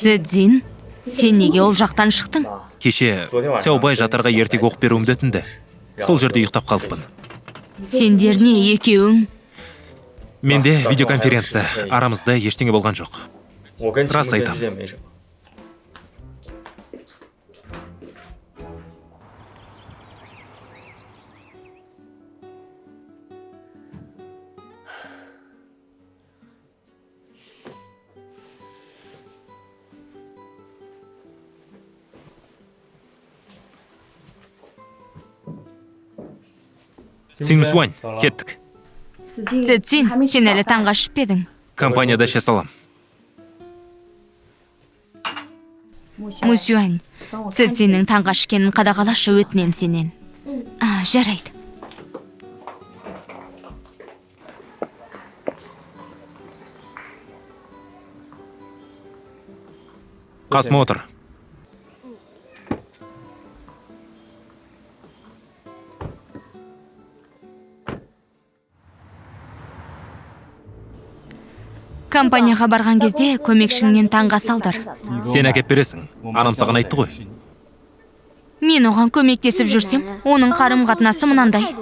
Цзин, сен неге ол жақтан шықтың? Кеше Сяобай жатарға ертек оқып беруімді өтінді. Сол жерде ұйықтап қалыппын. Сендер не екеуің? Менде видеоконференция, арамызда ештеңе болған жоқ. Рас айтам. Сингсуань, кеттік. Цзин, сен әлі таңға ішіп пе едің? Компанияда іше салам. Мусюань, Цзиннің таңға ішкенін қадағалашы, өтінем сенен. Жарайды. Қасыма отыр. Компанияға барған кезде көмекшіңнен таңға салдыр. Сен әкеп бересің. Анам саған айтты ғой. Мен оған көмектесіп жүрсем, оның қарым қатынасы мынандай.